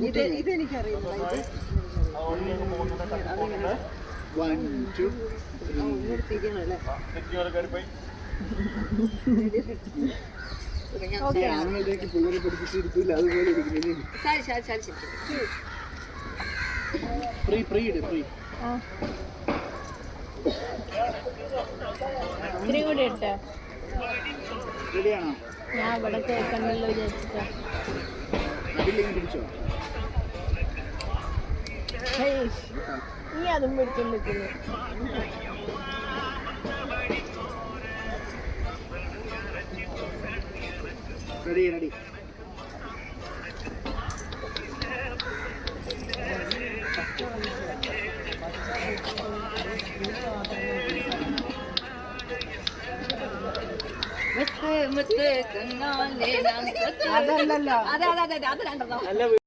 ഇതെനിക്കറിയില്ല. പിള്ളേരെ പഠിപ്പിച്ചിരിക്കില്ല അതുപോലെ ഇത്തിരി കൂടി ഇട്ടോ. റെഡിയാണോ? ഞാൻ ഇവിടെ കേൾക്കണ്ടല്ലോ വിചാരിച്ചിട്ടാ. പിടിച്ചോ നീ അതും പിടിച്ചോണ്ടിരിക്കുന്നു. Ready ready. അതല്ലല്ലോ. അതെ അതെ അതെ അത് രണ്ടെണ്ണം.